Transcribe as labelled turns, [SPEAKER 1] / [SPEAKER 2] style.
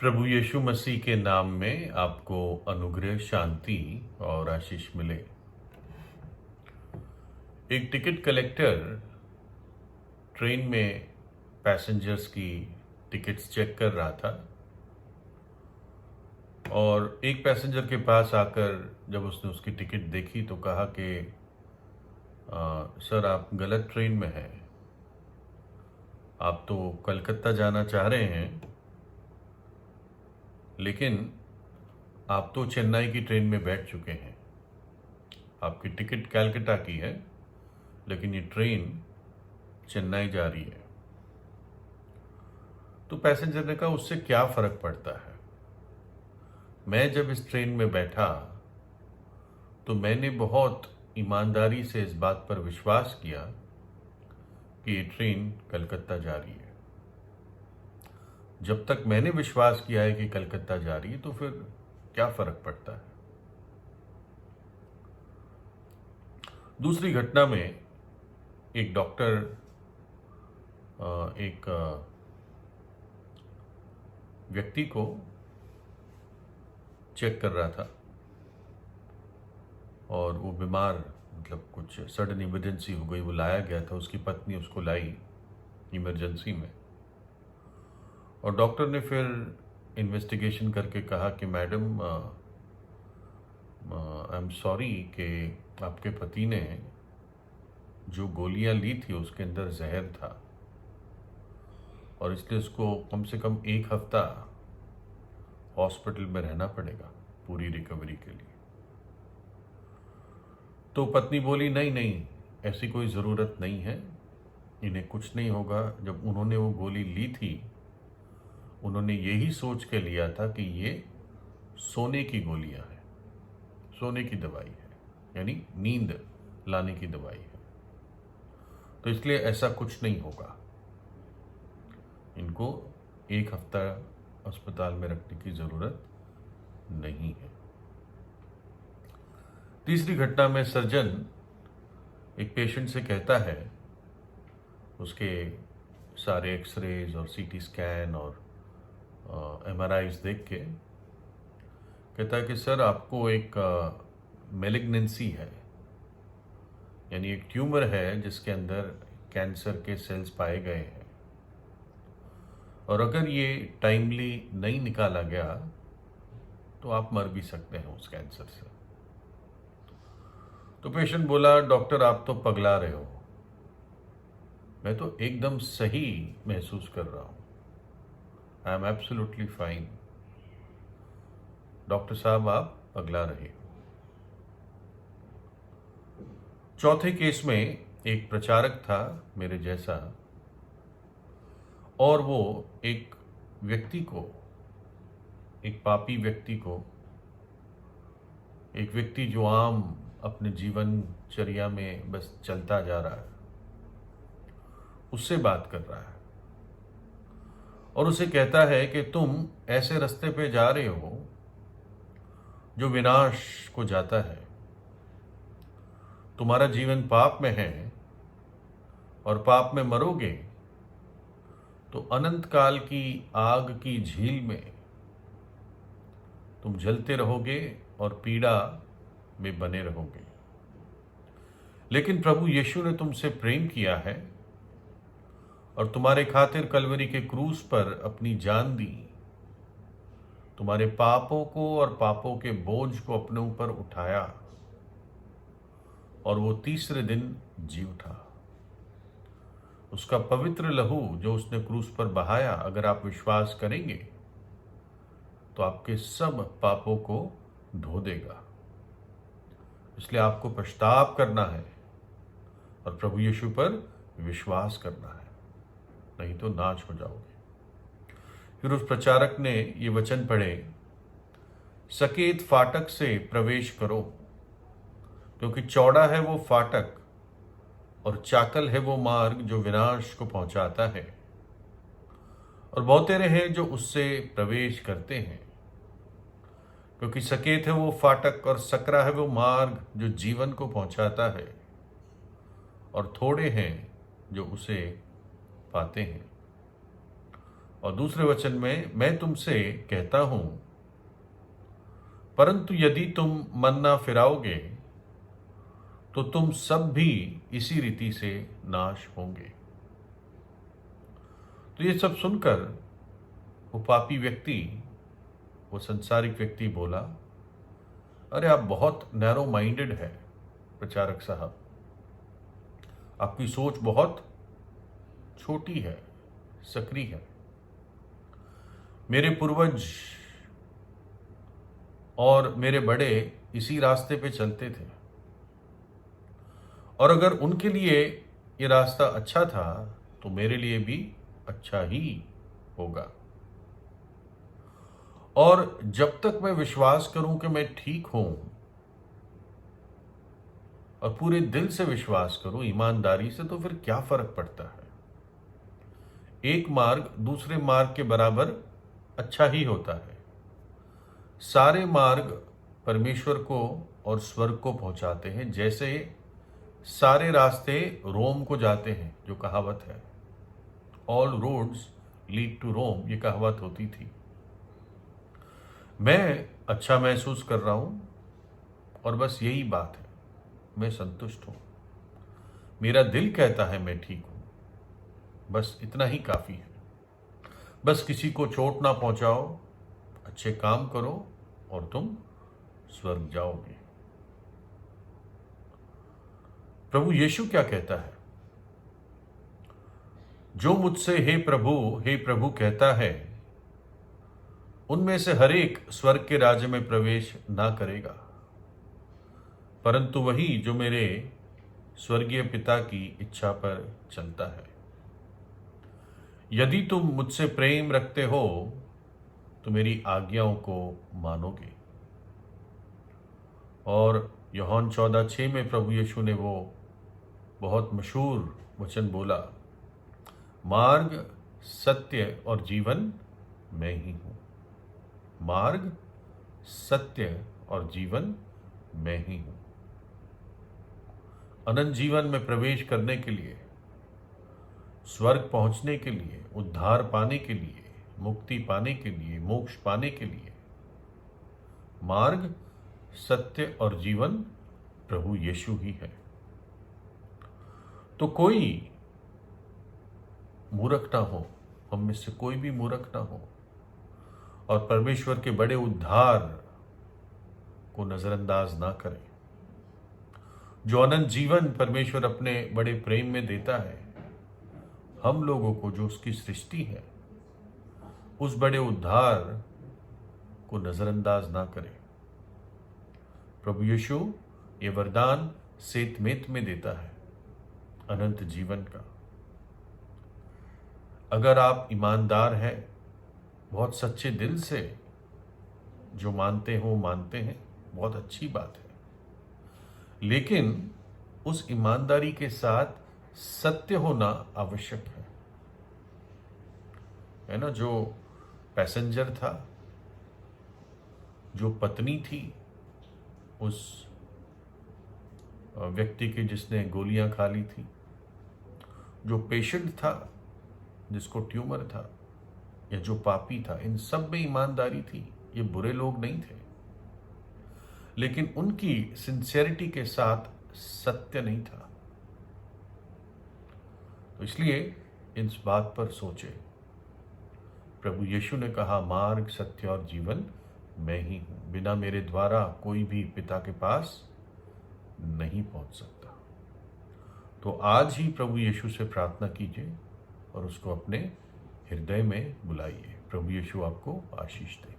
[SPEAKER 1] प्रभु यीशु मसीह के नाम में आपको अनुग्रह, शांति और आशीष मिले। एक टिकट कलेक्टर ट्रेन में पैसेंजर्स की टिकट्स चेक कर रहा था और एक पैसेंजर के पास आकर जब उसने उसकी टिकट देखी तो कहा कि सर, आप गलत ट्रेन में हैं। आप तो कलकत्ता जाना चाह रहे हैं, लेकिन आप तो चेन्नई की ट्रेन में बैठ चुके हैं। आपकी टिकट कलकत्ता की है, लेकिन ये ट्रेन चेन्नई जा रही है। तो पैसेंजर ने कहा, उससे क्या फर्क पड़ता है? मैं जब इस ट्रेन में बैठा तो मैंने बहुत ईमानदारी से इस बात पर विश्वास किया कि ये ट्रेन कलकत्ता जा रही है। जब तक मैंने विश्वास किया है कि कलकत्ता जा रही है, तो फिर क्या फर्क पड़ता है? दूसरी घटना में एक डॉक्टर एक व्यक्ति को चेक कर रहा था और वो बीमार, मतलब कुछ सडन इमरजेंसी हो गई, वो लाया गया था। उसकी पत्नी उसको लाई इमरजेंसी में, और डॉक्टर ने फिर इन्वेस्टिगेशन करके कहा कि मैडम, आई एम सॉरी कि आपके पति ने जो गोलियां ली थी उसके अंदर जहर था, और इसलिए उसको कम से कम 1 हफ्ता हॉस्पिटल में रहना पड़ेगा पूरी रिकवरी के लिए। तो पत्नी बोली, नहीं नहीं, ऐसी कोई ज़रूरत नहीं है, इन्हें कुछ नहीं होगा। जब उन्होंने वो गोली ली थी, उन्होंने यही सोच के लिया था कि ये सोने की गोलियां हैं, सोने की दवाई है, यानी नींद लाने की दवाई है, तो इसलिए ऐसा कुछ नहीं होगा। इनको 1 हफ्ता अस्पताल में रखने की ज़रूरत नहीं है। तीसरी घटना में सर्जन एक पेशेंट से कहता है, उसके सारे एक्सरेज और सीटी स्कैन और एमआरआईज देख के कहता है कि सर, आपको एक मेलिग्नेंसी है, यानी एक ट्यूमर है जिसके अंदर कैंसर के सेल्स पाए गए हैं, और अगर ये टाइमली नहीं निकाला गया तो आप मर भी सकते हैं उस कैंसर से। तो पेशेंट बोला, डॉक्टर आप तो पगला रहे हो, मैं तो एकदम सही महसूस कर रहा हूं, I am absolutely fine. Doctor साहब, आप पगला रहे हो। चौथे केस में एक प्रचारक था मेरे जैसा, और वो एक व्यक्ति को, एक पापी व्यक्ति को, एक व्यक्ति जो आम अपने जीवनचर्या में बस चलता जा रहा है, उससे बात कर रहा है और उसे कहता है कि तुम ऐसे रास्ते पे जा रहे हो जो विनाश को जाता है, तुम्हारा जीवन पाप में है और पाप में मरोगे तो अनंत काल की आग की झील में तुम जलते रहोगे और पीड़ा में बने रहोगे। लेकिन प्रभु यीशु ने तुमसे प्रेम किया है और तुम्हारे खातिर कलवरी के क्रूस पर अपनी जान दी, तुम्हारे पापों को और पापों के बोझ को अपने ऊपर उठाया, और वो तीसरे दिन जी उठा। उसका पवित्र लहू जो उसने क्रूस पर बहाया, अगर आप विश्वास करेंगे तो आपके सब पापों को धो देगा। इसलिए आपको पश्चाताप करना है और प्रभु यीशु पर विश्वास करना है, नहीं तो नाश हो जाओगे। फिर उस प्रचारक ने ये वचन पढ़े, सकेत फाटक से प्रवेश करो, क्योंकि चौड़ा है वो फाटक और चाकल है वो मार्ग जो विनाश को पहुंचाता है, और बहुतेरे हैं जो उससे प्रवेश करते हैं। क्योंकि सकेत है वो फाटक और सकरा है वो मार्ग जो जीवन को पहुंचाता है, और थोड़े हैं जो उसे पाते हैं। और दूसरे वचन में, मैं तुमसे कहता हूं, परंतु यदि तुम मन ना फिराओगे तो तुम सब भी इसी रीति से नाश होंगे। तो ये सब सुनकर वो पापी व्यक्ति, वो संसारिक व्यक्ति बोला, अरे आप बहुत नैरो माइंडेड है प्रचारक साहब, आपकी सोच बहुत छोटी है, सकरी है। मेरे पूर्वज और मेरे बड़े इसी रास्ते पे चलते थे, और अगर उनके लिए ये रास्ता अच्छा था तो मेरे लिए भी अच्छा ही होगा। और जब तक मैं विश्वास करूं कि मैं ठीक हूं और पूरे दिल से विश्वास करूं, ईमानदारी से, तो फिर क्या फर्क पड़ता है। एक मार्ग दूसरे मार्ग के बराबर अच्छा ही होता है। सारे मार्ग परमेश्वर को और स्वर्ग को पहुंचाते हैं, जैसे सारे रास्ते रोम को जाते हैं। जो कहावत है, ऑल रोड्स लीड टू रोम, ये कहावत होती थी। मैं अच्छा महसूस कर रहा हूं और बस यही बात है, मैं संतुष्ट हूं। मेरा दिल कहता है मैं ठीक हूं, बस इतना ही काफी है। बस किसी को चोट ना पहुंचाओ, अच्छे काम करो और तुम स्वर्ग जाओगे। प्रभु यीशु क्या कहता है? जो मुझसे हे प्रभु कहता है, उनमें से हर एक स्वर्ग के राज्य में प्रवेश ना करेगा, परंतु वही जो मेरे स्वर्गीय पिता की इच्छा पर चलता है। यदि तुम मुझसे प्रेम रखते हो तो मेरी आज्ञाओं को मानोगे। और यूहन्ना 14:6 में प्रभु यीशु ने वो बहुत मशहूर वचन बोला, मार्ग, सत्य और जीवन मैं ही हूं। मार्ग, सत्य और जीवन मैं ही हूं। अनंत जीवन में प्रवेश करने के लिए, स्वर्ग पहुंचने के लिए, उद्धार पाने के लिए, मुक्ति पाने के लिए, मोक्ष पाने के लिए, मार्ग, सत्य और जीवन प्रभु यीशु ही है। तो कोई मूर्ख ना हो, हम में से कोई भी मूर्ख ना हो और परमेश्वर के बड़े उद्धार को नजरअंदाज ना करें। जो अनंत जीवन परमेश्वर अपने बड़े प्रेम में देता है हम लोगों को, जो उसकी सृष्टि है, उस बड़े उद्धार को नजरअंदाज ना करें। प्रभु यीशु ये वरदान सेतमेत में देता है, अनंत जीवन का। अगर आप ईमानदार हैं, बहुत सच्चे दिल से जो मानते हैं, बहुत अच्छी बात है, लेकिन उस ईमानदारी के साथ सत्य होना आवश्यक है ना। जो पैसेंजर था, जो पत्नी थी उस व्यक्ति की जिसने गोलियां खा ली थी, जो पेशेंट था जिसको ट्यूमर था, या जो पापी था, इन सब में ईमानदारी थी। ये बुरे लोग नहीं थे, लेकिन उनकी सिंसियरिटी के साथ सत्य नहीं था। तो इसलिए इस बात पर सोचे। प्रभु यीशु ने कहा, मार्ग, सत्य और जीवन मैं ही हूं। बिना मेरे द्वारा कोई भी पिता के पास नहीं पहुंच सकता। तो आज ही प्रभु यीशु से प्रार्थना कीजिए और उसको अपने हृदय में बुलाइए। प्रभु यीशु आपको आशीष दे।